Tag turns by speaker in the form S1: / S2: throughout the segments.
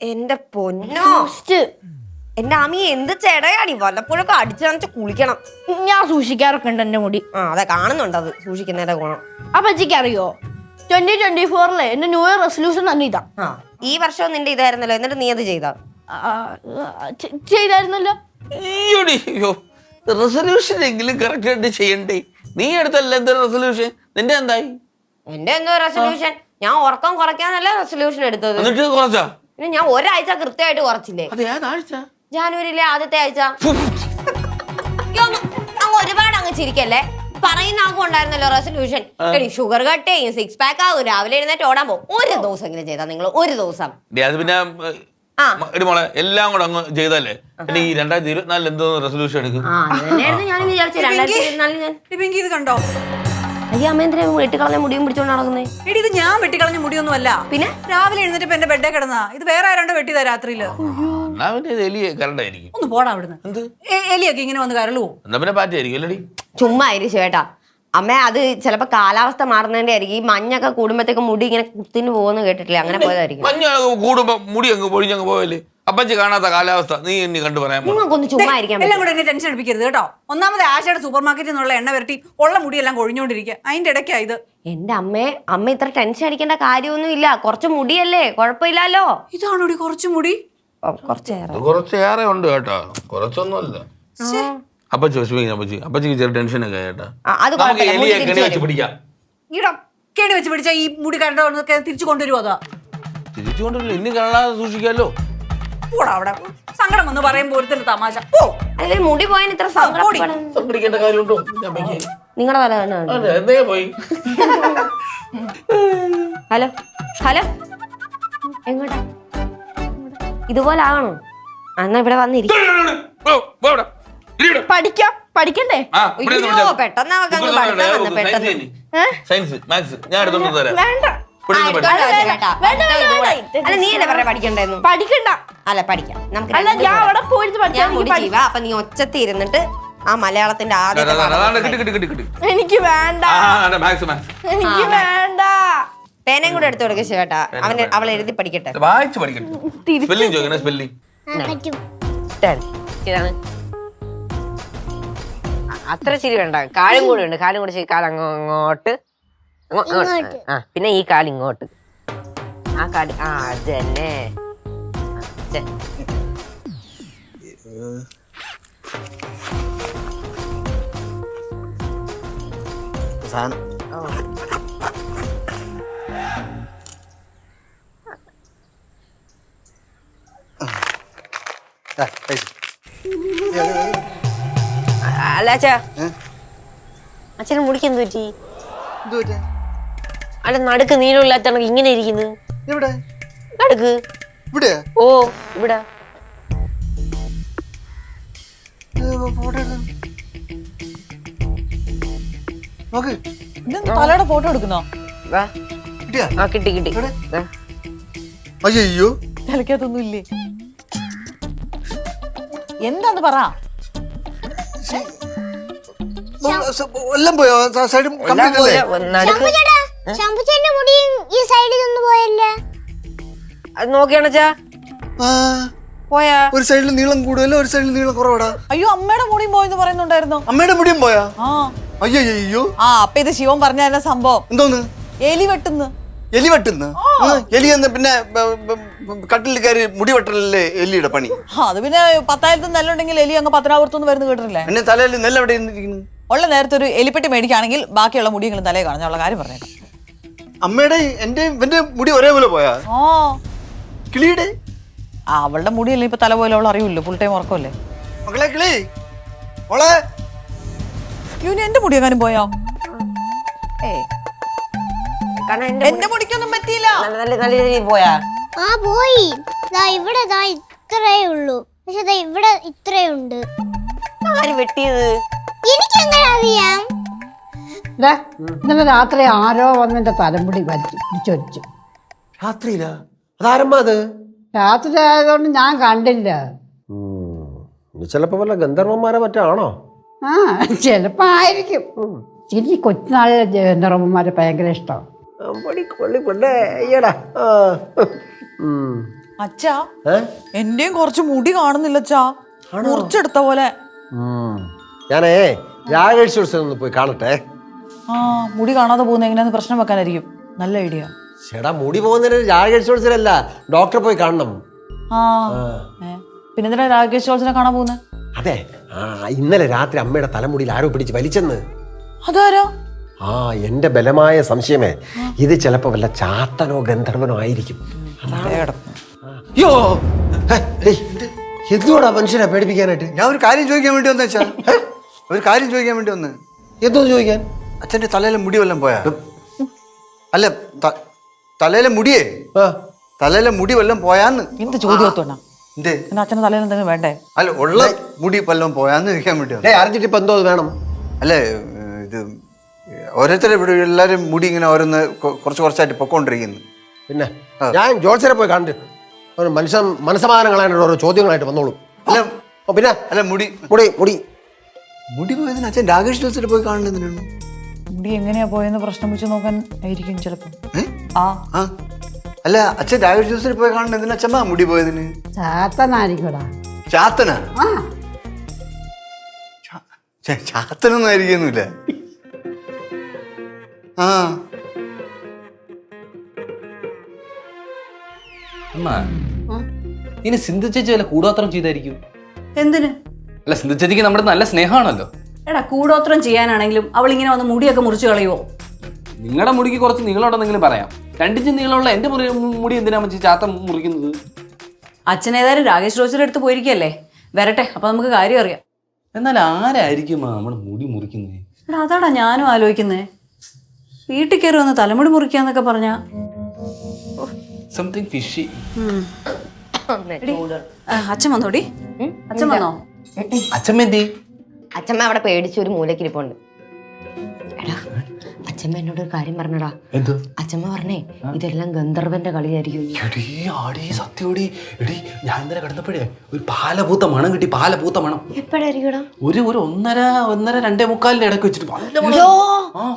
S1: എന്റെ പൊന്നോ എന്റെ അമ്മി എന്ത് ചെടയാടി വല്ലപ്പോഴൊക്കെ അടിച്ചു കുളിക്കണം.
S2: ഞാൻ സൂക്ഷിക്കാറൊക്കെ ഉണ്ട് എന്റെ മുടി.
S1: അതെ കാണുന്നുണ്ട് അത് സൂക്ഷിക്കുന്നതിന്റെ ഗുണം.
S2: അപ്പൊ അച്ഛക്ക് അറിയോ 2024 എന്റെ ന്യൂ ഇയർ റെസൊല്യൂഷൻ തന്നെ ഇതാ.
S1: ഈ വർഷവും നിന്റെ ഇതായിരുന്നല്ലോ, എന്നിട്ട് നീ അത് ചെയ്താ?
S2: ചെയ്തായിരുന്നല്ലോ.
S3: റെസൊല്യൂഷൻ എങ്കിലും കറക്റ്റ് ആയിട്ട് ചെയ്യണ്ടേ? നീ എടുത്തല്ല എന്ത് റെസൊല്യൂഷൻ? നിന്റെ എന്തായി?
S1: എന്റെ എന്തോ റെസൊല്യൂഷൻ? ഞാൻ ഉറക്കം കുറയ്ക്കാനല്ല റെസൊല്യൂഷൻ എടുത്തത്.
S3: എന്നിട്ട് കുറച്ചാ?
S1: പിന്നെ ഞാൻ ഒരാഴ്ച കൃത്യമായിട്ട് കുറച്ചില്ലേ? ജാനുവരിയിലെ ആദ്യത്തെ ആഴ്ച. അങ്ങ് ഒരുപാട് അങ്ങ് ചിരിക്കല്ലേ. പറയുന്ന ആൾക്കും ഉണ്ടായിരുന്നല്ലോ റെസൊല്യൂഷൻ. എടി ഷുഗർ കട്ട് ചെയ്യും, 6 പാക്ക് ആകും, രാവിലെ എഴുന്നേറ്റ് ഓടാൻ പോകും. ഒരു ദിവസം എങ്കിലും ചെയ്താ നിങ്ങൾ? ഒരു ദിവസം
S3: പിന്നെ മോളെ എല്ലാം കൂടെ അങ്ങ് ചെയ്തല്ലേ ഈ 2024 എന്തോ റെസൊല്യൂഷൻ എടുക്കും.
S1: ഞാൻ വിചാരിച്ചു 2024
S4: ഇത് കണ്ടോ?
S1: അയ്യോ അമ്മ എന്തിനാ വെട്ടിക്കളഞ്ഞ മുടിയും പിടിച്ചോണ്ട് നടക്കുന്നേ?
S4: എടി ഇത് ഞാൻ വെട്ടിക്കളഞ്ഞ മുടിയൊന്നും അല്ല. പിന്നെ രാവിലെ എഴുന്നേറ്റ് എന്റെ ബെഡേ കിടന്നാ. ഇത് വേറെ ആരാണ്ടോ വെട്ടിയതാ രാത്രിയില്. ഒന്ന് പോടാ അവിടുന്ന്. എലിയൊക്കെ ഇങ്ങനെ വന്ന് കരളുവോ?
S1: ചുമ്മാ ആയിരിക്കും ചേട്ടാ. അമ്മ അത് ചിലപ്പോ കാലാവസ്ഥ മാറുന്നതിന്റെ ആയിരിക്കും. ഈ മഞ്ഞൊക്കെ കൂടുമ്പോഴത്തേക്ക് മുടി ഇങ്ങനെ കുത്തിന് പോകുന്ന കേട്ടിട്ടില്ല, അങ്ങനെ പോയതായിരിക്കും.
S3: മഞ്ഞ കൂടുമ്പോ മുടി അങ്ങ് പൊഴിഞ്ഞങ്ങ് പോയല്ലേ? അപ്പച്ചി കാണാത്ത കാലാവസ്ഥ നീ എന്നെ കണ്ടു പറയാൻ.
S1: നിങ്ങൾക്കൊന്ന് ചുമ്മാ ഇരിക്കാൻ
S4: എല്ലാം കൂടെ എന്നെ ടെൻഷൻ എടുപ്പിക്കരുത് കേട്ടോ. ഒന്നാമത് ആശയുടെ സൂപ്പർ മാർക്കറ്റിൽ നിന്നുള്ള എണ്ണ വരട്ടി ഉള്ള മുടിയെല്ലാം കൊഴിഞ്ഞോണ്ടിരിക്കുക. അതിന്റെ ഇടയ്ക്കാ ഇത്.
S1: എന്റെ അമ്മ ഇത്ര ടെൻഷൻ അടിക്കേണ്ട കാര്യമൊന്നും ഇല്ല. കുറച്ച് മുടിയല്ലേ, കുഴപ്പമില്ലല്ലോ.
S4: ഇതാണോടി കുറച്ച് മുടി?
S3: കുറച്ചേറെ ഉണ്ട് കേട്ടോ, കുറച്ചൊന്നുമല്ല. അപ്പച്ചി അപ്പച്ചിക്ക് ചെറിയ ടെൻഷനൊക്കെ കേട്ടാ. പിടിക്കാം.
S4: ഈടാ കേണി വെച്ച് പിടിച്ചാ ഈ മുടി കണ്ടൊക്കെ തിരിച്ചു കൊണ്ടുവരുമോ? അതാ
S3: തിരിച്ചു കൊണ്ടുവരില്ല, ഇനി കാണാതെ സൂക്ഷിക്കാലോ.
S4: കൂടാ അവിടെ സങ്കടം വന്ന് പറയുമ്പോ ഒരുത്തന്റെ തമാശ.
S1: മുടി പോയാൽ ഇത്ര
S3: സംഭവിക്കേണ്ട കാര്യമുണ്ടോ?
S1: നിങ്ങളുടെ തല തന്നെ
S3: പോയി.
S1: ഹലോ ഹലോ, എങ്ങോട്ടാ? ഇതുപോലെ ആകണോ? എന്നാ ഇവിടെ വന്നിരിക്കും.
S2: പഠിക്കണ്ടേ?
S1: പെട്ടെന്ന് അല്ല നീ അല്ലേ പറഞ്ഞ പഠിക്കണ്ടെന്നു?
S2: പഠിക്കണ്ട.
S1: അല്ല പഠിക്കാം നമുക്ക്. അപ്പൊ നീ ഒച്ചത്തി ഇരുന്നിട്ട് ആ മലയാളത്തിന്റെ ആദ്യത്തെ
S2: എനിക്ക് വേണ്ട, എനിക്ക് വേണ്ട.
S1: പേനയും കൂടെ എടുത്തു കൊടുക്കുക ചേട്ടാ. അവൾ എഴുതി പഠിക്കട്ടെ. അത്ര ചിരി വേണ്ട, കാലും കൂടെ ഉണ്ട്. കാലും കൂടെ കാലം അങ്ങോട്ട്, പിന്നെ ഈ കാല് ഇങ്ങോട്ട്. ആ കാല് അത് തന്നെ. അല്ല അച്ഛാ, അച്ഛന് മുടിക്കെന്ത് പറ്റി? അല്ല നടുക്ക് നീളമില്ലാത്ത ഇങ്ങനെ ഇരിക്കുന്നു. നടുക്ക് ഇവിടെ? ഓ ഇവിടെ.
S4: തലയുടെ ഫോട്ടോ എടുക്കുന്നോ?
S1: കിട്ടി കിട്ടി.
S5: അയ്യോ
S4: തലക്കകത്തൊന്നും ഇല്ലേ? എന്താന്ന് പറ.
S5: എല്ലാം പോയോ? സൈഡ് കംപ്ലീറ്റ് അല്ലേ?
S6: ശംഭുചേട്ടന്റെ മുടി ഈ സൈഡിൽ നിന്ന് പോയല്ലേ?
S1: അത് നോക്കിയാണച്ചാ പോയാ?
S5: ഒരു സൈഡിൽ നീളം കൂടുതലോ ഒരു സൈഡിൽ നീളം കുറവാടാ.
S4: അയ്യോ അമ്മയുടെ മുടിയും പോയെന്ന് പറയുന്നുണ്ടായിരുന്നു.
S5: അമ്മയുടെ മുടിയും പോയാ? അയ്യോ.
S4: അപ്പൊ ഇത് ശിവൻ പറഞ്ഞ സംഭവം
S5: എന്തോന്ന്?
S4: എലി വെട്ടുന്നു.
S5: എലി വെട്ടുന്നു? എലി എന്ന് പിന്നെ കട്ടിൽ കയറി മുടി വെട്ടലല്ലേ എലിയുടെ പണി?
S4: അത് പിന്നെ 10,000 നെല്ലുണ്ടെങ്കിൽ എലി അങ്ങ് 10,000 വരുന്ന കേട്ടിട്ടില്ലേ?
S5: എന്നെ തലയിൽ നെല്ല് എവിടെ ഇരിക്കുന്നു?
S4: ഉള്ള നേരത്തെ ഒരു എലിപ്പെട്ടി മേടിക്കുകയാണെങ്കിൽ ബാക്കിയുള്ള മുടിയെങ്കിലും തലയിൽ കാണുന്നുള്ള കാര്യം പറഞ്ഞേക്കാം.
S5: അമ്മയുടെ എന്റെ ഇവന്റെ മുടി ഒരേപോലെ പോയാ? കിളിയുടെ
S4: അവളുടെ മുടിയല്ലേ ഇപ്പൊ തല പോലെ അവൾ അറിയില്ലോ, ഫുൾ ടൈം ഉറക്കമല്ലേ.
S5: മകളെ കിളി മോളെ,
S4: എന്റെ മുടി എങ്ങാനും പോയോ?
S1: എന്റെ
S4: മുടിക്കൊന്നും പറ്റിയില്ല.
S1: നല്ല രീതിയിൽ പോയാ?
S6: പോയി. ഇവിടെ ഇത്രേ ഉള്ളൂ, പക്ഷെ ഇവിടെ ഇത്രയുണ്ട്.
S1: ആര് വെട്ടിയത്?
S6: എനിക്കെങ്ങനെ അറിയാം?
S7: ഇന്നലെ രാത്രി ആരോ വന്നെന്റെ തലമുടി പിടിച്ചൊരിച്ചു.
S5: രാത്രിയിലാ? അതാരമ്മ അത്?
S7: രാത്രി ആയതുകൊണ്ട് ഞാൻ കണ്ടില്ല.
S8: ചിലപ്പോ വല്ല ഗന്ധർവന്മാരെ മറ്റാണോ?
S7: ചിലപ്പോ ആയിരിക്കും. എനിക്ക് കൊച്ചുനാളിലെ ഗന്ധർവന്മാരെ ഭയങ്കര ഇഷ്ടമാണ്.
S4: അച്ഛാ എന്റെയും കുറച്ച് മുടി കാണുന്നില്ല അച്ഛാ, മുറിച്ചെടുത്ത പോലെ.
S8: ഞാനേ രാകേശ്വരം ഒന്ന് പോയി കാണട്ടെ.
S4: ആ മുടി കാണാതെ പോകുന്ന എങ്ങനെയാന്ന് പ്രശ്നം വെക്കാനായിരിക്കും. നല്ല ഐഡിയ.
S8: ചേട്ടാ മുടി പോകുന്നതിന് രാകേശ്വരത്തിലല്ല, ഡോക്ടറെ പോയി കാണണം.
S4: പിന്നെ എന്തിനാ രാകേഷ് ജോൾസിനെ കാണാൻ പോകുന്നത്?
S8: അതെ, ഇന്നലെ രാത്രി അമ്മയുടെ തലമുടിയിൽ ആരോ പിടിച്ച് വലിച്ചെന്ന്.
S4: അതാരോ?
S8: എന്റെ ബലമായ സംശയമേ ഇത് ചിലപ്പോ വല്ല ചാത്തനോ ഗന്ധർവനോ ആയിരിക്കും. എന്തുകൊണ്ടാ മനുഷ്യനെ പേടിപ്പിക്കാനായിട്ട്?
S5: ഞാൻ ഒരു കാര്യം ചോദിക്കാൻ വേണ്ടി വന്ന അച്ഛാ, ഒരു കാര്യം ചോദിക്കാൻ വേണ്ടി വന്ന്.
S8: എന്തോ ചോദിക്കാൻ?
S5: അച്ഛന്റെ തലയിലെ മുടി വല്ലതും പോയാ? അല്ല തലയിലെ മുടിയേ, തലയിലെ മുടി വല്ലതും പോയാന്ന്.
S4: എന്ത് ചോദ്യത്തോണ്ടാ?
S5: എന്തേ
S4: അച്ഛന്റെ തലയിൽ എന്തെങ്കിലും വേണ്ടേ?
S5: അല്ല ഉള്ള മുടി വല്ലതും പോയാന്ന് ചോദിക്കാൻ വേണ്ടി.
S8: അറിഞ്ഞിട്ട് ഇപ്പൊ എന്തോ വേണം?
S5: അല്ലേ ഇത് ഓരോരുത്തരെ ഇവിടെ എല്ലാവരും മുടി ഇങ്ങനെ ഓരോന്ന് കുറച്ച് കുറച്ചായിട്ട് പൊക്കോണ്ടിരിക്കുന്നു.
S8: പിന്നെ ഞാൻ ജോത്സ്യരെ പോയി കണ്ടിട്ട് ഒരു മനുഷ്യൻ മനസ്സമാധാനം കളയാനുള്ള ഓരോ ചോദ്യങ്ങളായിട്ട് വന്നോളൂ.
S5: അല്ല
S8: പിന്നെ
S5: അല്ല മുടി
S8: മുടി മുടി
S5: മുടി പോയതിന് അച്ഛൻ രാകേഷ് ജോത്സ്യരെ പോയി കാണുന്നതിനാണ്.
S4: മുടി എങ്ങനെയാ പോയെന്ന് പ്രശ്നം വെച്ച് നോക്കാൻ ആയിരിക്കും ചിലപ്പോ.
S5: അല്ല അച്ഛൻ രാകേഷ് ജോത്സ്യരെ പോയി കാണുന്നതിന് അച്ഛമ്മ മുടി പോയതിന്
S7: ചാത്തനായിരിക്കടാ.
S5: ചാത്തനാ? ചാത്തനൊന്നും ആയിരിക്കുന്നില്ല.
S9: ഇനി സിന്ധു ചേച്ചി വല്ല കൂടോത്രം ചെയ്തായിരിക്കും.
S4: എന്തിന്?
S9: അല്ല സിന്ധു ചേച്ചിക്ക് നമ്മുടെ നല്ല സ്നേഹമാണല്ലോ.
S4: എടാ കൂടോത്രം ചെയ്യാനാണെങ്കിലും അവൾ ഇങ്ങനെ വന്ന് മുടിയൊക്കെ മുറിച്ച് കളയുവോ?
S9: നിങ്ങളുടെ മുടിക്ക് കുറച്ച് നീളമുണ്ടെന്നെങ്കിലും പറയാം. 2 ഇഞ്ച് നീളമുള്ള എന്റെ മുടി എന്തിനാ മച്ചി ചാത്ത മുറിക്കുന്നത്?
S4: അച്ഛൻ ഏതായാലും രാകേഷ് റോസിന്റെ അടുത്ത് പോയിരിക്കല്ലേ, വരട്ടെ, അപ്പൊ നമുക്ക് കാര്യം അറിയാം.
S9: എന്നാൽ ആരായിരിക്കും നമ്മുടെ മുടി മുറിക്കുന്നത്?
S4: എടാ അതാടാ ഞാനും ആലോചിക്കുന്നേ. വീട്ടിൽ കയറി വന്ന് തലമുടി മുറിക്കാന്നൊക്കെ പറഞ്ഞാ
S9: സംതിങ് ഫിഷി.
S4: അച്ഛൻ വന്നോടി. അച്ഛൻ വന്നോ?
S9: അച്ഛമ്മ എന്തി?
S1: അച്ഛമ്മ അവിടെ പേടിച്ച് ഒരു മൂലക്കിരിപ്പുണ്ട്. എടാ അച്ഛമ്മ എന്നോട് ഒരു കാര്യം പറഞ്ഞടാ.
S9: എന്തോ?
S1: അച്ഛമ്മ പറഞ്ഞേ ഇതെല്ലാം ഗന്ധർവന്റെ കളിയായിരിക്കും.
S9: സത്യോടി എടി, ഞാൻ ഇന്നലെ കിടന്നപ്പോഴേ ഒരു പാലപൂത്ത മണം കിട്ടി. പാലപൂത്ത മണം
S1: എപ്പോഴായിരിക്കും?
S9: ഒരു 1:30 2:45 ഇടയ്ക്ക് വെച്ചിട്ട്.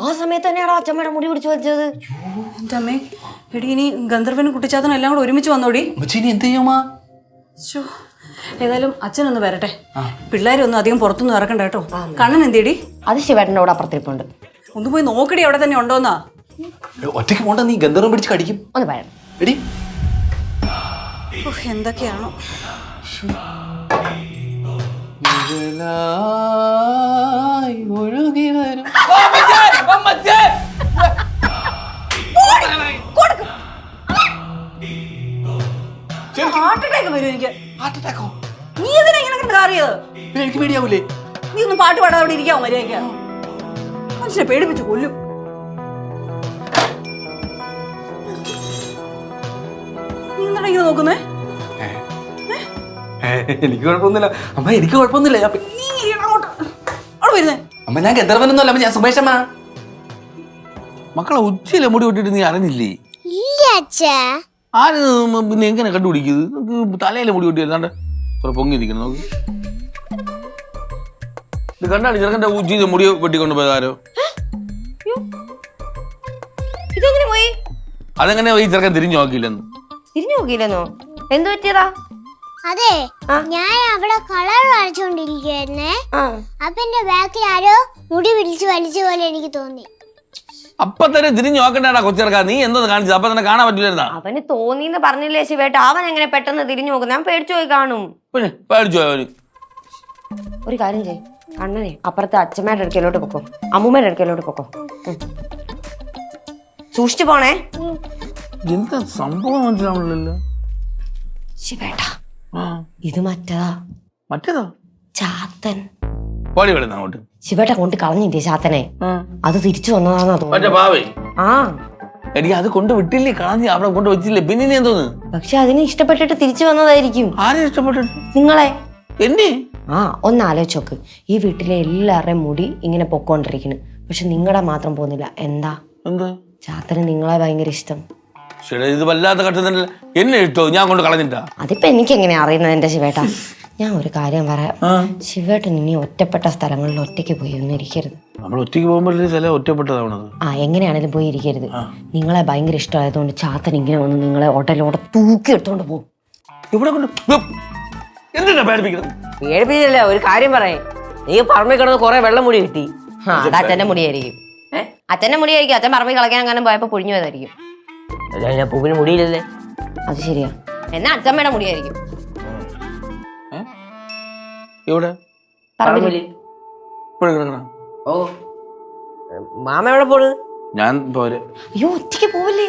S1: ആ സമയത്ത് തന്നെയാണോ അച്ഛമ്മയുടെ മുടി പിടിച്ചു വെച്ചത്?
S4: എന്റെ അമ്മേ, എടി ഇനി ഗന്ധർവനും കുട്ടിച്ചാത്തനും എല്ലാം കൂടെ ഒരുമിച്ച് വന്നോടി.
S9: ഇനി എന്ത് ചെയ്യുമാ?
S4: ഏതായാലും അച്ഛനൊന്ന് വരട്ടെ. പിള്ളേരൊന്നും അധികം പുറത്തൊന്നും ഇറക്കണ്ട കേട്ടോ. കണ്ണൻ എന്തിയടി?
S1: അത് ശിവേട്ടൻ്റെ കൂടെ അപ്പുറത്തിരിപ്പുണ്ട്.
S4: ഒന്ന് പോയി നോക്കടി അവിടെ തന്നെ ഉണ്ടോന്നാ.
S9: ഒറ്റയ്ക്ക് പോണ്ട, നീ ഗന്ധർവം പിടിച്ച് കടിക്കും.
S1: ഒന്ന് പറയാം
S9: എടി
S4: എന്തൊക്കെയാണോ
S9: ഒഴുകി വരും.
S4: ഹാർട്ട് അറ്റാക്ക് വരും എനിക്ക്.
S9: ഹാർട്ട് അറ്റാക്കോ?
S4: നീ എന്തിനാ ഇങ്ങനെ കാറിയത്?
S9: എനിക്ക് പേടിയാവൂലേ?
S4: നീ ഒന്ന് പാട്ട് പാടാതെ അവിടെ ഇരിക്കാവോ മര്യാദയ്ക്ക്? മനുഷ്യനെ പേടിപ്പിച്ച് കൊല്ലും. നീ എന്താണ് ഇങ്ങനെ നോക്കുന്നേ?
S9: എനിക്ക് കുഴപ്പമൊന്നുമില്ല അമ്മ, എനിക്ക് കുഴപ്പമൊന്നുമില്ല. അമ്മ ഞാൻ ഗന്ധർവനൊന്നും അല്ല, ഞാൻ സുമേഷമ്മ.
S3: മക്കളെ ഉച്ചയിലെ മുടി വെട്ടിട്ട് നീ അറിഞ്ഞില്ലേ?
S6: ഇല്ല അച്ഛാ.
S3: ആര് പിന്നെ എങ്ങനെ കണ്ടുപിടിക്കുന്നത്? തലയിലെ മുടി വെട്ടി എന്താണ്ട് പൊങ്ങിയിരിക്കുന്നു. നോക്ക്, ഇത് കണ്ടാണ് ചെറുക്കൻ്റെ ഉച്ചയിലെ മുടി വെട്ടിക്കൊണ്ട് പോയത് ആരോ.
S1: ഇതെങ്ങനെ പോയി?
S3: അതെങ്ങനെ ഈ ചെറുക്കൻ തിരിഞ്ഞു നോക്കിയില്ലെന്ന്?
S1: തിരിഞ്ഞു നോക്കിയില്ലെന്നോ? എന്ത് പറ്റിയതാ?
S6: അതെ, ഞാൻ അവിടെ കളർ വരച്ചോണ്ടിരിക്കുവായിരുന്നേ. അപ്പൊ എന്റെ ബാക്കിൽ ആരോ മുടി പിടിച്ച് വലിച്ച പോലെ എനിക്ക് തോന്നി.
S3: അപ്പൊ തന്നെ തിരിഞ്ഞു നോക്കണ്ടാ കൊച്ചിറക്കാ. നീ എന്തോന്ന് കാണിച്ചത്? അപ്പൊ തന്നെ കാണാൻ പറ്റില്ലായിരുന്നാ?
S1: അവന് തോന്നിന്ന് പറഞ്ഞില്ലേ ശിവേട്ട? അവൻ എങ്ങനെ പെട്ടെന്ന് തിരിഞ്ഞു നോക്കുന്നത്? ഞാൻ പേടിച്ചു പോയി കാണും.
S3: പിന്നെ പേടിച്ചു അവന്.
S1: ഒരു കാര്യം ചെയ്, കണ്ണനെ അപ്പുറത്തെ അച്ഛമ്മയുടെ അടുക്കലോട്ട് പൊക്കോ, അമ്മൂമ്മയുടെ അടുക്കലോട്ട് പൊക്കോ. സൂക്ഷിച്ചു പോണേ.
S3: എന്താ സംഭവം മനസ്സിലാവണല്ലോ
S1: ശിവേട്ട. ഇത് മറ്റേതാ.
S3: മറ്റേതാ?
S1: ചാത്തൻ.
S3: പാടി വിടുന്ന അങ്ങോട്ട്.
S1: ശിവേട്ട കൊണ്ട് കളഞ്ഞില്ലേ ചാത്തനെ? അത് തിരിച്ചു വന്നതാന്നാ
S3: മറ്റേ
S1: തോന്നുന്നു.
S3: പാവേ.
S1: ആ
S3: എനിക്ക് അത് കൊണ്ട് വിട്ടില്ലേ, കളഞ്ഞ് അവിടെ കൊണ്ട് വെച്ചില്ലേ, പിന്നെ നീ എന്തോന്ന്?
S1: പക്ഷെ അതിന് ഇഷ്ടപ്പെട്ടിട്ട് തിരിച്ചു വന്നതായിരിക്കും.
S3: ആരും ഇഷ്ടപ്പെട്ടിട്ട്?
S1: നിങ്ങളെ.
S3: എന്നെ?
S1: ആ ഒന്ന് ആലോചിച്ച് നോക്ക്. ഈ വീട്ടിലെ എല്ലാവരുടെയും മുടി ഇങ്ങനെ പൊക്കോണ്ടിരിക്കുന്നു, പക്ഷെ നിങ്ങളുടെ മാത്രം പോകുന്നില്ല. എന്താ?
S3: എന്താ?
S1: ചാത്തന് നിങ്ങളെ ഭയങ്കര ഇഷ്ടം.
S3: ശരി, ഇത് വല്ലാത്ത കഷ്ടം. എന്നെ ഇട്ടോ? ഞാൻ കൊണ്ട് കളഞ്ഞിട്ടാ?
S1: അതിപ്പോ എനിക്ക് എങ്ങനെയാ അറിയുന്നത് എന്റെ ശിവേട്ട? ഞാൻ ഒരു കാര്യം പറയാം. ശിവേട്ടൻ ഇനി ഒറ്റപ്പെട്ട സ്ഥലങ്ങളിൽ ഒറ്റയ്ക്ക് പോയി ഒന്നും ഇരിക്കരുത്.
S3: നമ്മൾ ഒറ്റയ്ക്ക് പോകുമ്പോഴേ ചില ഒറ്റപ്പെട്ടതാവണത്.
S1: എങ്ങനെയാണേലും പോയി ഇരിക്കരുത്. നിങ്ങളെ ഭയങ്കര ഇഷ്ടമായതുകൊണ്ട് ചാത്തൻ ഇങ്ങനെ വന്ന് നിങ്ങളെ ഹോട്ടലോടെ തൂക്കി എടുത്തോണ്ട് പോകും.
S3: ഇവിടെ കൊണ്ട് എന്തിനാ പേടിപ്പിക്കുന്നത്?
S1: പേടിപ്പിച്ചില്ല, ഒരു കാര്യം പറയേ. നീ പറമ്പിൽ കിടന്ന് കുറെ വെള്ളം മുടി കിട്ടി.
S10: അത് അച്ഛന്റെ മുടിയായിരിക്കും. അച്ഛന്റെ മുടിയായിരിക്കും. അച്ഛൻ പറമ്പിൽ കളക്കാൻ അങ്ങനെ പോയപ്പോ പൊഴിഞ്ഞു പോയതായിരിക്കും.
S1: പൂവിന് മുടിയില്ലല്ലേ?
S10: അത് ശരിയാ. എന്നാ അച്ഛമ്മയുടെ മുടിയായിരിക്കും.
S3: ഇവിടെ
S1: പറമ്പില്.
S3: ഇപ്പോഴും കിടക്കണം.
S1: ഓ, മാമ എവിടെ പോണ്?
S3: ഞാൻ പോരെ.
S10: അയ്യോ, ഒറ്റയ്ക്ക് പോവല്ലേ?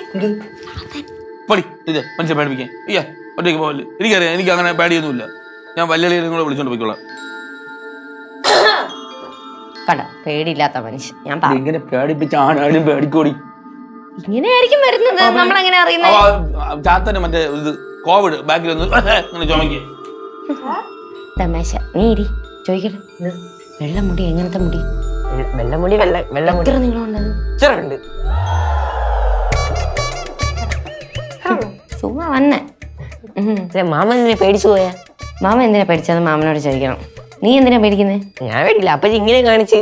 S3: പടി ഇത് മനുഷ്യൻ പേടിപ്പിക്കാൻ. അയ്യാ ഒറ്റയ്ക്ക് പോവല്ലേ? എനിക്കറിയാം, എനിക്ക് അങ്ങനെ പേടിയൊന്നുമില്ല. ഞാൻ വല്യളിയും കൂടെ വിളിച്ചോണ്ട് പോയിക്കോളാം.
S10: കണ്ട, പേടിയില്ലാത്ത മനുഷ്യൻ. ഞാൻ പറഞ്ഞു
S3: ഇങ്ങനെ പേടിപ്പിച്ച ആണാലും പേടിക്കോടി.
S10: ഇങ്ങനെയായിരിക്കും വരുന്നത്. നമ്മളെങ്ങനെ അറിയുന്നത്?
S3: ചാത്തന് മറ്റേ ഇത് കോവിഡ് ബാക്കിൽ ഒന്ന് ഇങ്ങനെ ചുമക്കി.
S10: തമാശ. നീ ഇരി, ചോദിക്കട്ടെ. വെള്ളമുടി എങ്ങനത്തെ മുടി?
S1: വെള്ളമുടി. വെള്ളമുടി
S10: എത്ര നീളമുണ്ടത്?
S1: ചെറുണ്ട്.
S10: സുഖ വന്നെ.
S1: മാമ എന്തിനാ പേടിച്ചു പോയാ?
S10: മാമ എന്തിനാ പേടിച്ചത് മാമനോട് ചോദിക്കണം. നീ എന്തിനാ പേടിക്കുന്നത്?
S1: ഞാൻ പേടില്ല. അപ്പൊ ഇങ്ങനെ കാണിച്ച്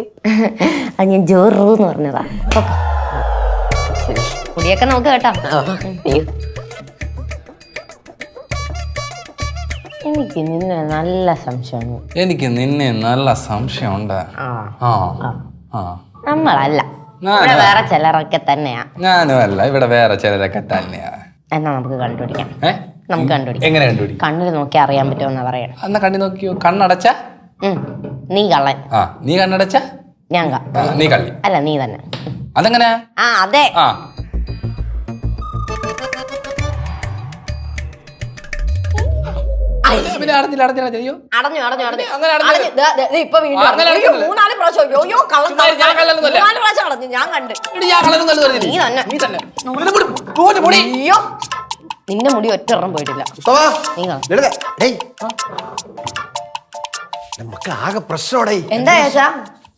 S10: അത് ഞാൻ ജോറൂന്ന് പറഞ്ഞതാ. മുടിയൊക്കെ നോക്ക് കേട്ടോ. എനിക്ക് നിന്നെ നല്ല സംശയമാണ്.
S9: എനിക്ക് നിന്നെ നല്ല സംശയമുണ്ട്.
S10: നമ്മളല്ല, ഇവിടെ വേറെ ചിലരൊക്കെ തന്നെയാ.
S9: ഞാനും അല്ല, ഇവിടെ വേറെ ചിലരൊക്കെ തന്നെയാ.
S10: എന്നാ നമുക്ക് കണ്ടുപിടിക്കാം. നമുക്ക് കണ്ടുപിടിക്കാം.
S9: എങ്ങനെ കണ്ടുപിടിക്കും?
S10: കണ്ണിൽ നോക്കി അറിയാൻ പറ്റുമെന്നാ പറയണം.
S9: എന്നാ കണ്ണി നോക്കിയോ? കണ്ണടച്ച
S10: നീ കള്ളൻ.
S9: നീ കണ്ണടച്ച
S10: ഞാൻ
S9: നീ കള്ളി.
S10: അല്ല, നീ തന്നെ.
S9: അതെങ്ങനെ?
S10: അതെ. അടഞ്ഞു. ഇപ്പൊ വീണ്ടും 3-4 പ്രാവശ്യം. ഞാൻ കണ്ട്. നീ തന്നെ. അയ്യോ, നിന്റെ മുടി ഒറ്റൊരെണ്ണം പോയിട്ടില്ല.
S8: നമുക്ക് ആകെ പ്രശ്നോടെ.
S10: എന്താ ചേച്ചാ?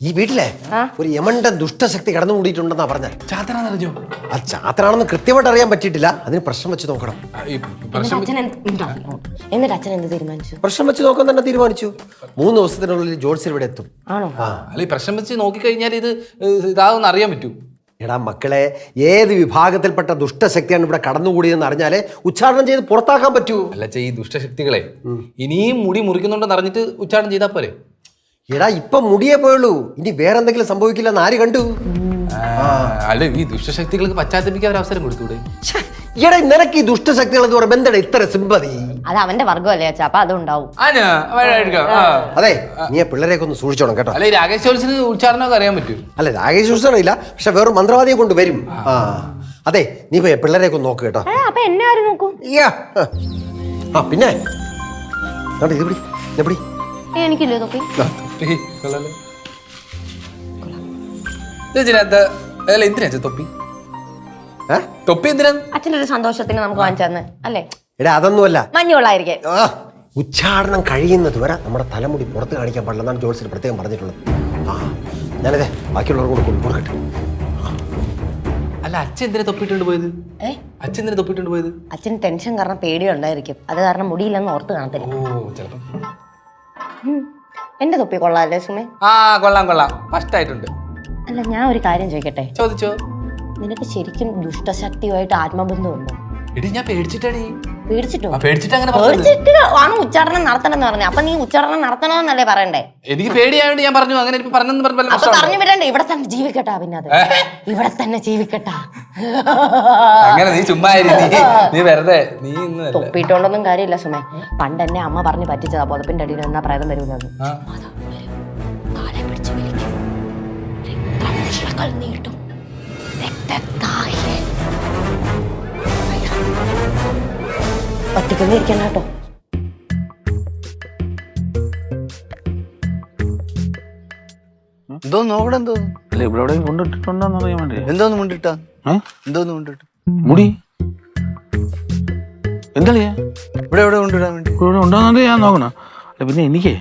S8: ഈ വീട്ടിലെ ഒരു യമണ്ട ദുഷ്ടശക്തി കടന്നു കൂടിയിട്ടുണ്ടെന്നാ പറഞ്ഞ.
S9: ചാത്തനാണെന്നറിഞ്ഞോ?
S8: അത് ചാത്തനാണെന്ന് കൃത്യമായിട്ട് അറിയാൻ പറ്റിയിട്ടില്ല. അതിന് പ്രശ്നം വെച്ച് നോക്കണം.
S10: എന്നിട്ട് അച്ഛൻ എന്ത് തീരുമാനിച്ചു?
S8: പ്രശ്നം വെച്ച് നോക്കാൻ തന്നെ തീരുമാനിച്ചു. 3 ദിവസത്തിനുള്ളിൽ ജോത്സ്യർ ഇവിടെ എത്തും.
S10: ആണോ?
S9: അല്ല, ഈ പ്രശ്നം വെച്ച് നോക്കിക്കഴിഞ്ഞാൽ ഇത് ഇതാവുന്ന അറിയാൻ പറ്റൂ.
S8: എടാ മക്കളെ, ഏത് വിഭാഗത്തിൽപ്പെട്ട ദുഷ്ടശക്തിയാണ് ഇവിടെ കടന്നുകൂടിയെന്ന് അറിഞ്ഞാലേ ഉച്ചാരണം ചെയ്ത് പുറത്താക്കാൻ പറ്റൂ.
S9: അല്ല, ഈ ദുഷ്ടശക്തികളെ ഇനിയും മുടി മുറിക്കുന്നുണ്ടെന്ന് അറിഞ്ഞിട്ട് ഉച്ചാരണം ചെയ്താൽ പോരെ?
S8: എടാ ഇപ്പൊ മുടിയേ പോയുള്ളൂ, ഇനി വേറെന്തെങ്കിലും സംഭവിക്കില്ലെന്ന് ആര് കണ്ടു?
S9: അല്ല, ഈ ദുഷ്ടശക്തികൾക്ക് പശ്ചാത്തപിക്കാൻ ഒരു അവസരം കൊടുത്തൂടെ?
S8: എടാ നിനക്ക് ഈ ദുഷ്ടശക്തികൾ എന്ന് പറയുമ്പോൾ എന്താണ് ഇത്ര സിമ്പതി?
S10: അത് അവന്റെ വർഗമല്ലേ അച്ഛാ, അപ്പൊ അതുണ്ടാവും.
S8: അതെ, നീ പിള്ളേരെയൊക്കെ ഒന്ന് സൂക്ഷിച്ചോണം കേട്ടോ.
S9: അല്ലെ, രാകേഷ് ജോത്സ്യന് ഉച്ചാരണമൊക്കെ അറിയാൻ പറ്റൂ.
S8: അല്ല, രാകേഷ് ജോത്സ്യൻ അറിയില്ല, പക്ഷെ വേറൊരു മന്ത്രവാദിയെ കൊണ്ട് വരും. അതെ, നീ പിള്ളേരെയൊക്കെ ഒന്ന് നോക്ക് കേട്ടോ.
S10: അപ്പൊ എന്നെ ആരും നോക്കൂ?
S8: പിന്നെ ഇത്
S10: എനിക്കില്ലേ തൊപ്പി?
S9: എന്തിനാ തൊപ്പി? തൊപ്പി എന്തിനാ?
S10: അച്ഛൻ്റെ ഒരു സന്തോഷത്തിന് നമുക്ക് വാങ്ങിച്ചു തന്നെ അല്ലേ?
S8: എടാ അതൊന്നുമല്ല,
S10: മഞ്ഞുള്ളായിരിക്കും.
S8: ഉച്ചാരണം കഴിയുന്നത് വരെ നമ്മുടെ തലമുടി പുറത്ത് കാണിക്കാൻ പാടില്ല എന്നാണ് ജോത്സ്യൻ പ്രത്യേകം പറഞ്ഞിട്ടുള്ളത്. ഞാനതെ ബാക്കിയുള്ളവർക്ക് കൊടുക്കട്ടെ.
S9: അല്ല, അച്ഛൻ എന്തിനാ തൊപ്പിട്ടുണ്ട് പോയത്? അച്ഛൻ എന്തിനാ തൊപ്പിട്ടുണ്ട് പോയത്?
S10: അച്ഛന് ടെൻഷൻ കാരണം പേടിയുണ്ടായിരിക്കും. അത് കാരണം മുടിയില്ലെന്ന് ഓർത്ത് കാണത്തില്ല. എന്റെ തൊപ്പി കൊള്ളാല്ലേ സുമേ?
S9: കൊള്ളാം, ഫസ്റ്റ് ആയിട്ടുണ്ട്.
S10: അല്ല, ഞാൻ ഒരു കാര്യം ചോദിക്കട്ടെ?
S9: ചോദിച്ചോ.
S10: നിനക്ക് ശരിക്കും ദുഷ്ടശക്തിയുമായിട്ട് ആത്മബന്ധമുണ്ടോ?
S9: എടി, ഞാൻ പേടിച്ചിട്ടാണ്.
S10: പേടിച്ചിട്ടോ?
S9: പേടിച്ചിട്ട്
S10: ആണ് ഉച്ചാരണം നടത്തണമെന്ന് പറഞ്ഞു. അപ്പൊ നീ ഉച്ചാരണം നടത്തണമെന്നല്ലേ പറയണ്ടേ?
S9: എനിക്ക് പേടിയായോണ്ട് ഞാൻ പറഞ്ഞു. അങ്ങനെ
S10: അപ്പൊ പറഞ്ഞു വിടണ്ടേ? ഇവിടെ തന്നെ ജീവിക്കട്ടാ. പിന്നെ അത് ഇവിടെ തന്നെ ജീവിക്കട്ടാ.
S9: അങ്ങനെ നീ ചുമ്മാ നീ വെറുതെ നീ
S10: തൊപ്പിട്ടോണ്ടൊന്നും കാര്യമില്ല സുമേ. പണ്ട് എന്നെ അമ്മ പറഞ്ഞു പറ്റിച്ചതാ. പുതപ്പിന്റെ അടിയിൽ എന്നാ പ്രേതം വരൂലെന്ന്. നീട്ടും ഒറ്റക്കൊന്നും ഇരിക്കണ്ട കേട്ടോ.
S5: എന്തോ നോക്കണ എന്തോ
S3: അല്ല, ഇവിടെ കൊണ്ടിട്ടുണ്ടോന്ന് അറിയാൻ വേണ്ടി.
S5: എന്തോന്ന് മുണ്ടിട്ടാ? എന്തോന്ന് മുണ്ടിട്ട്?
S3: മുടി എന്താ
S5: ഇവിടെ എവിടെ കൊണ്ടിടാൻ വേണ്ടി?
S3: ഇവിടെ ഉണ്ടോന്നറിയാ ഞാൻ നോക്കണം. അല്ല, പിന്നെ എനിക്കേ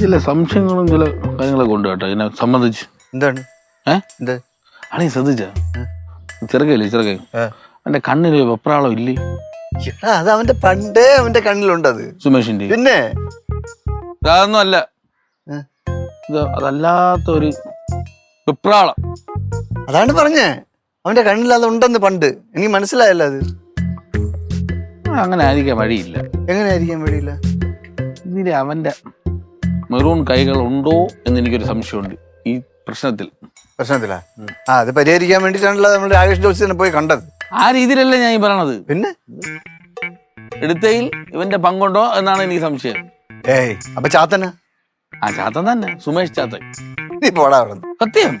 S3: ചില സംശയങ്ങളും ചില കാര്യങ്ങളൊക്കെ ഉണ്ട് കേട്ടോ ഇതിനെ സംബന്ധിച്ച്.
S5: എന്താണ്? എന്താ
S3: ആണീ ശ്രദ്ധിച്ച ചെറുക്കല്ലേ എന്റെ കണ്ണില് വെപ്രാളം ഇല്ലേ?
S5: അത് അവന്റെ പണ്ടേ അവന്റെ കണ്ണിലുണ്ടത്
S3: സുമേഷിന്റെ.
S5: പിന്നെ
S3: അതൊന്നും അല്ല, അതല്ലാത്ത ഒരു വെപ്രാളം.
S5: അതാണ് പറഞ്ഞേ, അവന്റെ കണ്ണിൽ അതുണ്ടെന്ന് പണ്ട് എനിക്ക് മനസ്സിലായല്ലോ. അത്
S3: അങ്ങനെ ആയിരിക്കാൻ വഴിയില്ല.
S5: എങ്ങനെ ആയിരിക്കാൻ വഴിയില്ല?
S3: ഇതിൽ അവന്റെ മെറൂൺ കൈകൾ ഉണ്ടോ എന്ന് എനിക്കൊരു സംശയമുണ്ട് ഈ പ്രശ്നത്തിലാ. അത് പരിഹരിക്കാൻ വേണ്ടിയിട്ടാണല്ലോ നമ്മൾ രാകേഷ് ജോസിനെ പോയി കണ്ടത്. ആ രീതിയിലല്ല ഞാൻ ഈ പറയണത്. പിന്നെ എടുത്തയിൽ ഇവന്റെ പങ്കുണ്ടോ എന്നാണ് എനിക്ക് സംശയം. അപ്പൊ ചാത്തന്? ആ ചാത്തൻ തന്നെ, സുമേഷ് ചാത്തൻ. നീ പോടാ അവിടെ. സത്യം.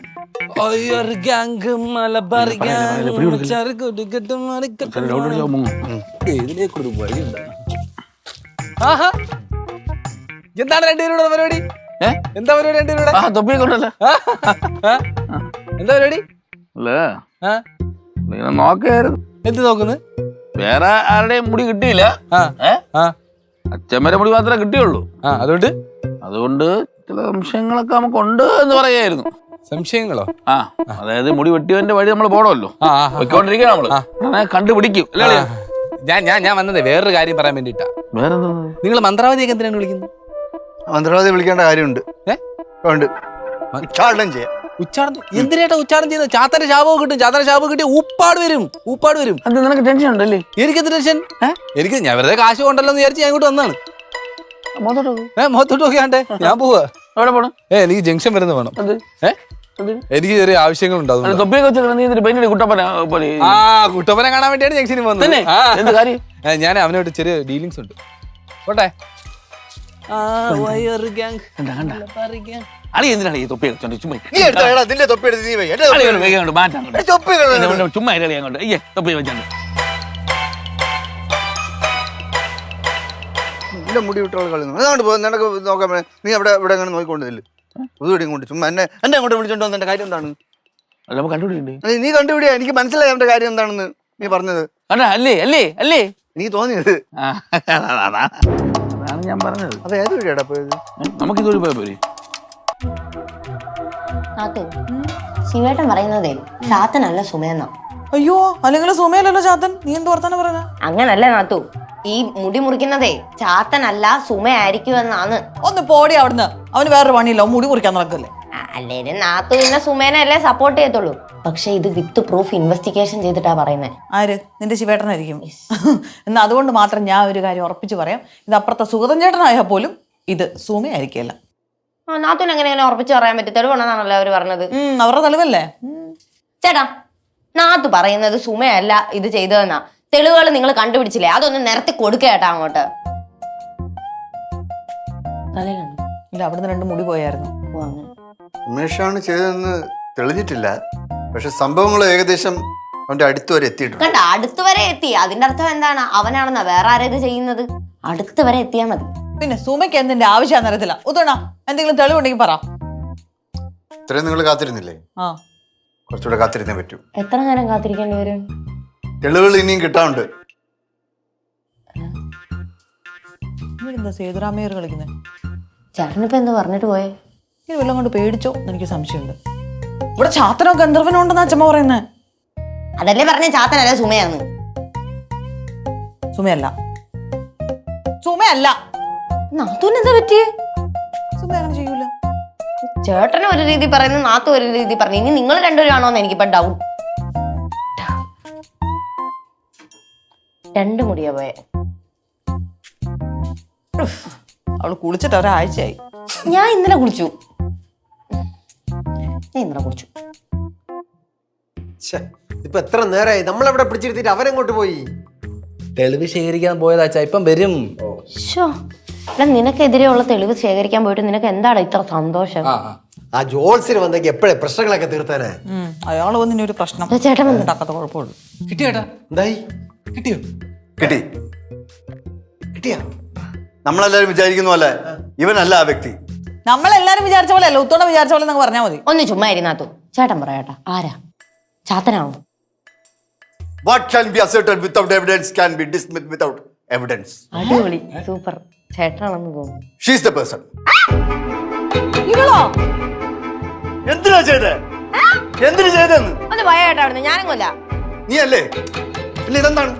S9: എന്താണ് രണ്ടുപേരുടെ പരിപാടി? എന്താ പരിപാടി രണ്ടുപേരുടെ?
S3: തൊപ്പിയെ കൊണ്ടല്ലോ.
S9: എന്താ പരിപാടി?
S3: അല്ലേ നോക്കായിരുന്നു.
S9: എന്ത് നോക്കുന്നത്?
S3: വേറെ ആരുടെയും മുടി കിട്ടിയില്ല. അച്ഛമ്മരെ മുടി മാത്രമേ കിട്ടിയുള്ളൂ. അതുകൊണ്ട് ചില സംശയങ്ങളൊക്കെ നമുക്കുണ്ട് എന്ന് പറയായിരുന്നു.
S9: സംശയങ്ങളോ?
S3: അതായത് മുടി വെട്ടിയവന്റെ വഴി നമ്മൾ പോണമല്ലോ, വെക്കൊണ്ടിരിക്കുക നമ്മള് കണ്ടുപിടിക്കും. അല്ലേ?
S9: ഞാൻ വന്നതേ വേറൊരു കാര്യം പറയാൻ വേണ്ടിട്ടാ.
S3: വേറെന്താ?
S9: നിങ്ങൾ മന്ത്രവാദിയൊക്കെ എന്തിനാണ് വിളിക്കുന്നത്?
S5: മന്ത്രവാദി വിളിക്കേണ്ട കാര്യമുണ്ട്. ഉച്ചാടനം ചെയ്യാം.
S9: ഉച്ചാടനം എന്തിനായിട്ടാ ഉച്ചാടനം ചെയ്യുന്നത്? ചാത്തന്റെ ശാപം കിട്ടും. ചാത്തന്റെ ശാപം കിട്ടിയ ഊപ്പാട് വരും.
S3: അത് നിനക്ക് ടെൻഷൻ ഉണ്ടല്ലേ?
S9: എനിക്കെന്ത് ടെൻഷൻ? എനിക്ക് ഞാൻ വെറുതെ കാശ് കൊണ്ടല്ലോ എന്ന് വിചാരിച്ച് ഞാൻ ഇങ്ങോട്ട് വന്നാണ്. മുഖത്തോട്ട് നോക്കിയാണ്ടേ ഞാൻ പോവാ.
S3: എവിടെ പോണം?
S9: എനിക്ക് ജംഗ്ഷൻ വരുന്ന വേണം. എനിക്ക് ചെറിയ ആവശ്യങ്ങളുണ്ടാവും. കുട്ടപ്പനെ കാണാൻ വേണ്ടിയാണ് ജംഗ്ഷനിൽ വന്നത്. ഞാൻ അവനോട് ചെറിയ ഡീലിങ്സ് ഉണ്ട്. പോട്ടെ.
S3: അളി എന്തിനാണ് ഈ തൊപ്പി ചുമ്മാ ചുമ്മാ തൊപ്പി വെച്ചാണ്ട്
S5: മുടി വിട്ടുള്ള കളി നിനക്ക് നോക്കാൻ. നീ അവിടെ ഇവിടെ അങ്ങനെ നോക്കിക്കൊണ്ടില്ല. പുതുവടി കൊണ്ട് ചുമ്മാ എന്നെ അങ്ങോട്ട് വിളിച്ചോണ്ട് വന്ന എന്റെ കാര്യം എന്താണ്? നീ കണ്ടുപിടിയാ. എനിക്ക് മനസ്സിലായി അവന്റെ കാര്യം എന്താണെന്ന് നീ പറഞ്ഞത്.
S3: അല്ലേ
S5: നീ തോന്നിയത്
S3: അതാണ് ഞാൻ പറഞ്ഞത്.
S5: അത് ഏത് വഴിയാടാ പോയത്?
S3: നമുക്ക് ഇതുവഴി പോയാ പോരെ?
S10: ശിവേട്ടൻ പറയുന്നതേ ചാത്തനല്ല സുമേന്ന.
S4: അയ്യോ, അല്ലെങ്കിൽ സുമയല്ലല്ലോ ചാത്തൻ. നീ എന്ത് വർത്താനം പറഞ്ഞ?
S10: അങ്ങനല്ല നാത്തു, ഈ മുടി മുറിക്കുന്നതേ ചാത്തനല്ല സുമയായിരിക്കുമെന്നാണ്.
S4: ഒന്ന് പോടി അവിടുന്ന്. അവന് വേറൊരു പണിയില്ല, മുടി മുറിക്കാൻ നടക്കല്ലേ.
S10: അല്ലേലും നാത്തു പിന്നെ സുമേനല്ലേ സപ്പോർട്ട് ചെയ്യത്തുള്ളൂ. പക്ഷെ ഇത് വിത്ത് പ്രൂഫ് ഇൻവെസ്റ്റിഗേഷൻ ചെയ്തിട്ടാ പറയുന്നത്.
S4: ആര്? നിന്റെ ശിവേട്ടനായിരിക്കും. എന്നാ അതുകൊണ്ട് മാത്രം ഞാൻ ഒരു കാര്യം ഉറപ്പിച്ചു പറയാം. ഇത് അപ്പുറത്തെ സുഗതൻ ചേട്ടനായാൽ പോലും ഇത് സുമയായിരിക്കില്ല.
S10: നാത്തുന് എങ്ങനെ ഉറപ്പിച്ച് പറയാൻ പറ്റും? തെളിവാണെന്നാണല്ലോ അവര് പറഞ്ഞത്.
S4: അവരുടെ തെളിവല്ലേ?
S10: ചേട്ടാ, നാത്തു പറയുന്നത് സുമയല്ല ഇത് ചെയ്തതെന്നാ. തെളിവുകൾ നിങ്ങൾ കണ്ടുപിടിച്ചില്ലേ? അതൊന്ന് നിരത്തി കൊടുക്കേട്ടാ അങ്ങോട്ട്.
S4: ഇല്ല, അവിടുന്ന് 2 മുടി പോയായിരുന്നു.
S5: ഉമേഷാണ് ചെയ്തതെന്ന് തെളിഞ്ഞിട്ടില്ല. പക്ഷെ സംഭവങ്ങൾ ഏകദേശം അവന്റെ അടുത്ത് വരെ എത്തിയിട്ടുണ്ട്.
S10: കണ്ട, അടുത്ത് വരെ എത്തി. അതിന്റെ അർത്ഥം എന്താണ്? അവനാണെന്നാ. വേറെ ആരാ ഇത് ചെയ്യുന്നത്? അടുത്ത് വരെ എത്തിയാ മതി.
S4: പിന്നെ സുമയ്ക്ക് എന്തിന്റെ ആവശ്യം അറിയത്തില്ല. ഉത്തണ എന്തെങ്കിലും തെളിവുണ്ടെങ്കിൽ പറ.
S5: ഇത്രയും നിങ്ങൾ കാത്തിരുന്നില്ലേ? കുറച്ചുകൂടെ കാത്തിരുന്നേ പറ്റൂ.
S10: എത്ര നേരം കാത്തിരിക്കേണ്ടി വരും?
S5: തെളിവുകൾ ഇനിയും കിട്ടാറുണ്ട്.
S4: എന്താ സേതുരാമയ്യർ കളിക്കുന്നത്?
S10: ചേട്ടനിപ്പോ എന്താ പറഞ്ഞിട്ട് പോയേ?
S4: ഇത് വല്ലതും കൊണ്ട് പേടിച്ചോ എനിക്ക് സംശയമുണ്ട്. ഇവിടെ ചാത്തനോ ഗന്ധർവനോ ഉണ്ടെന്ന് അച്ഛമ്മ പറയുന്നേ.
S10: അതല്ലേ പറഞ്ഞ ചാത്തനല്ല സുമയാന്ന്.
S4: സുമയല്ല.
S10: നാത്തൂനെന്താ പറ്റിയേ?
S4: സുമ അങ്ങനെ ചെയ്യൂല.
S10: ചേട്ടന് ഒരു രീതി പറയുന്നു, നാത്തു ഒരു രീതി പറഞ്ഞു. ഇനി നിങ്ങൾ രണ്ടുപേരാണോന്ന് എനിക്കിപ്പോ ഡൗട്ട്. 2 മുടിയാ പോയെ.
S4: അവള് കുളിച്ചിട്ട് ഒരാഴ്ചയായി.
S10: ഞാൻ ഇന്നലെ കുളിച്ചു.
S8: ഇപ്പൊ എത്ര നേരമായി നമ്മളെവിടെ പിടിച്ചിരുത്തിട്ട് അവനെങ്ങോട്ട് പോയി?
S9: തെളിവ് ശേഖരിക്കാൻ പോയതാച്ചാ, ഇപ്പം വരും.
S10: നിനക്കെതിരെയുള്ള തെളിവ് ശേഖരിക്കാൻ പോയിട്ട് നിനക്ക് എന്താണ് ഇത്ര സന്തോഷം?
S8: ആ ജോൾസിന് വന്നെങ്കിൽ എപ്പോഴേ പ്രശ്നങ്ങളൊക്കെ തീർത്താനേ.
S4: അയാള് വന്നിന് ഒരു പ്രശ്നം.
S10: ചേട്ടൻ
S4: ഉണ്ടാക്കാത്ത കുഴപ്പമുള്ളൂ.
S9: കിട്ടിയേട്ടാ?
S8: എന്തായി?
S9: കിട്ടിയോ?
S8: കിട്ടിയാ?
S5: നമ്മളെല്ലാരും വിചാരിക്കുന്ന പോലെ ഇവനല്ല ആ വ്യക്തി.
S4: നമ്മളെല്ലാരും വിചാരിച്ച പോലെ അല്ല, ഉത്തോടെ വിചാരിച്ച പോലെ നിങ്ങൾ പറഞ്ഞാൽ മതി.
S10: ഒന്ന് ചുമ്മാ ഇരുന്നാത്തു. ചേട്ടൻ പറയാട്ടാ, ആരാ? ചാത്തനാണോ?
S5: What can be asserted without evidence can be dismissed without evidence.
S10: അടിപൊളി, സൂപ്പർ. ചേട്ടനാണെന്ന് തോന്നുന്നു.
S5: She is the person.
S4: ഇവളോ?
S5: എന്തിനാ ചെയ്തേ? എന്തിനു ചെയ്തെന്ന്?
S10: ഒന്ന് ഭയേട്ടാ അവിടുന്ന്. ഞാനും കൊല്ല.
S5: നീ അല്ലേ? ഇല്ല, ഇതെന്താണ്?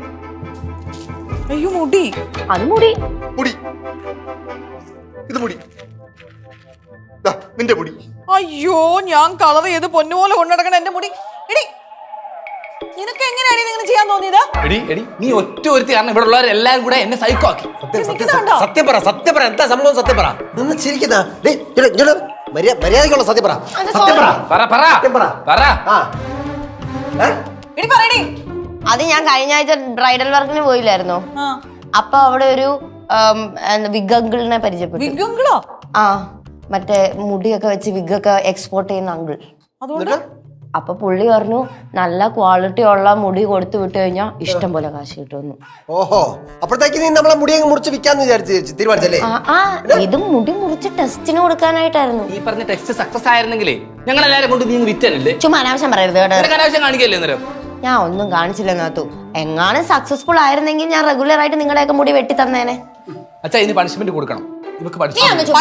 S4: അയ്യോ, മുടി.
S10: അത് മുടി.
S5: ഇത് മുടി. നിന്റെ മുടി.
S4: അയ്യോ, ഞാൻ കളർ ചെയ്ത് പൊന്നുപോലെ കൊണ്ടുനടക്കണ എന്റെ മുടി. എടി നിനക്ക് എങ്ങനെയാണ് ഇങ്ങനെ ചെയ്യാൻ തോന്നിയത്?
S9: എടി എടി നീ ഒറ്റ ഒരുത്തി കാരണം ഇവിടെ ഉള്ളവരെല്ലാരും കൂടെ എന്നെ സൈക്കോ ആക്കി.
S8: സത്യം പറ എന്താ സംഭവം? സത്യം പറ. നിന്ന് ചിരിക്കുന്ന മര്യാദക്കുള്ള സത്യം പറ. സത്യം പറ.
S4: എടി പറയടി.
S10: അത് ഞാൻ കഴിഞ്ഞ ആഴ്ച ബ്രൈഡൽ വർക്കിന് പോയില്ലായിരുന്നോ? അപ്പൊ അവിടെ ഒരു വിഗ് പരിചയപ്പെട്ടു.
S4: വിഗങ്കിളോ?
S10: ആ, മറ്റേ മുടിയൊക്കെ വെച്ച് വിഗൊക്കെ എക്സ്പോർട്ട് ചെയ്യുന്ന അങ്കിൾ.
S4: അതുകൊണ്ട്
S10: അപ്പൊ പുള്ളി പറഞ്ഞു നല്ല ക്വാളിറ്റി ഉള്ള മുടി കൊടുത്തു വിട്ടു കഴിഞ്ഞാൽ ഇഷ്ടം പോലെ കാശ് കിട്ടുമെന്ന്.
S8: ഓഹോ, അപ്പോഴത്തേക്ക് നീ നമ്മളെ മുടി അങ്ങ് മുറിച്ച് വിൽക്കാന്ന് തീരുമാനിച്ചല്ലേ?
S10: ഇത് മുടി മുറിച്ച് ടെസ്റ്റിന് കൊടുക്കാനായിട്ടായിരുന്നു.
S9: ഈ പറഞ്ഞ ടെസ്റ്റ് സക്സസ് ആയിരുന്നെങ്കിലേ ഞങ്ങൾ എല്ലാരും കൊണ്ട് നീ വിറ്റല്ലേ.
S10: ചുമ്മാ അനാവശ്യം പറയരുത് കേട്ടോ.
S9: അനാവശ്യം കാണിക്കല്ലേ അന്നേരം?
S10: ഞാൻ ഒന്നും കാണിച്ചില്ലെന്നത്തു. എങ്ങാനും സക്സസ്ഫുൾ ആയിരുന്നെങ്കിൽ ഞാൻ റെഗുലർ ആയിട്ട് നിങ്ങളുടെയൊക്കെ മുടി വെട്ടി തന്നേനെ.
S9: അച്ഛാ ഇതിന് പണിഷ്മെന്റ് കൊടുക്കണം. ഇവക്ക്
S5: പണിഷ്മെന്റ്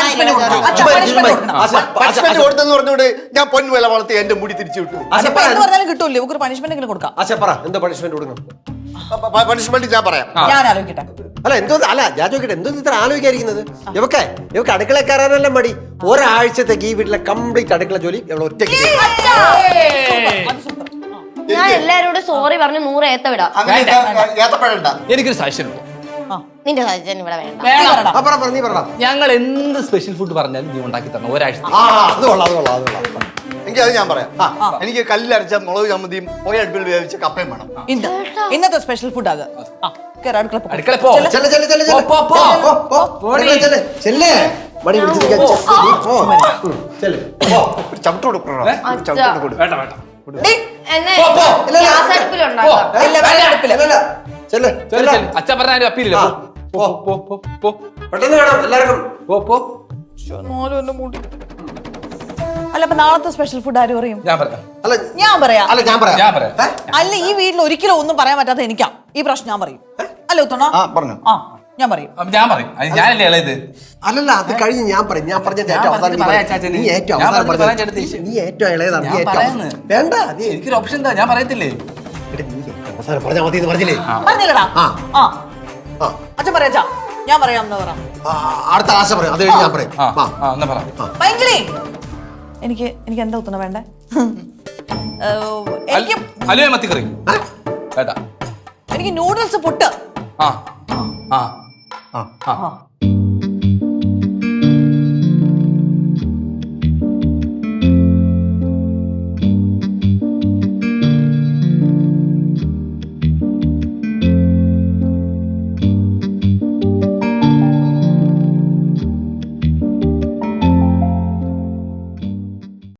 S5: കൊടുത്തെന്ന് പറഞ്ഞോട് ഞാൻ പൊന്നുവില വളർത്തി എന്റെ മുടി തിരിച്ചു വിട്ടു.
S4: കിട്ടൂല്ലേ? ഇവർക്ക് പണിഷ്മെന്റ് കൊടുക്കാം.
S8: എന്താ പണിഷ്മെന്റ് കൊടുക്കണം?
S5: പണിഷ്മെന്റ് ഞാൻ പറയാം.
S4: ഞാൻ ആലോചിക്കട്ടെ.
S8: അല്ല ഞാൻ ചോദിക്കട്ടെ, എന്തോ ഇത്ര ആലോചിക്കാതിരിക്കുന്നത്? ഇവക്ക് അടുക്കള കയറാനല്ല മടി. ഒരാഴ്ചത്തേക്ക് ഈ വീട്ടിലെ കംപ്ലീറ്റ് അടുക്കള ജോലി ഒറ്റയ്ക്ക്.
S10: ഞാൻ എല്ലാരോടും സോറി പറഞ്ഞു 100 ഏത്ത വിടാം.
S9: എനിക്കൊരു സജഷൻ.
S10: നിന്റെ സജഷൻ ഇവിടെ വേണ്ട.
S9: ഞങ്ങൾ എന്ത് സ്പെഷ്യൽ ഫുഡ് പറഞ്ഞാലും നീ ഉണ്ടാക്കി തരണം ഒരാഴ്ച.
S5: എങ്കിൽ അത് ഞാൻ പറയാം. എനിക്ക് കല്ലരച്ച മുളക് ചമ്മന്തിയും അടുപ്പിൽ വേവിച്ച കപ്പയും വേണം.
S4: ഇന്നത്തെ സ്പെഷ്യൽ ഫുഡ് അത്.
S9: അടുക്കള പോ.
S5: ചവിട്ട് കൊടുക്കണം.
S9: അച്ഛൻ പറഞ്ഞ അപ്പീലില്ല.
S8: പെട്ടെന്ന് വേണം എല്ലാവർക്കും.
S4: അല്ല, അപ്പൊ നാളത്തെ സ്പെഷ്യൽ ഫുഡ് ആരും അറിയും?
S9: ഞാൻ പറയാം.
S4: അല്ല, ഈ വീട്ടിൽ ഒരിക്കലും ഒന്നും പറയാൻ പറ്റാത്ത എനിക്കാ ഈ പ്രശ്നം. ഞാൻ പറയും. അല്ല ഉത്തണ? ഞാൻ പറയും.
S9: ഞാനല്ലേ ഇളയത്.
S8: അല്ലല്ല, അത് കഴിഞ്ഞ് ഞാൻ പറയും. ഞാൻ പറഞ്ഞ നീ ഏറ്റവും ഇളയതാണ്. വേണ്ട,
S9: എനിക്കൊരു ഓപ്ഷൻ എന്താ? ഞാൻ പറയത്തില്ലേ?
S8: അവസാനം പറഞ്ഞാൽ മതി എന്ന് പറഞ്ഞില്ലേ?
S4: പറഞ്ഞില്ലടാ. അച്ഛൻ പറയാ, ഞാൻ പറയാം.
S8: അടുത്ത ആശ പറയാം. അത് കഴിഞ്ഞ് ഞാൻ പറയും.
S4: എനിക്ക് എന്താ ഉത്തണ വേണ്ടേ?
S9: അലുവ മത്തിക്കറി.
S4: എനിക്ക് നൂഡിൽസ് പുട്ട്.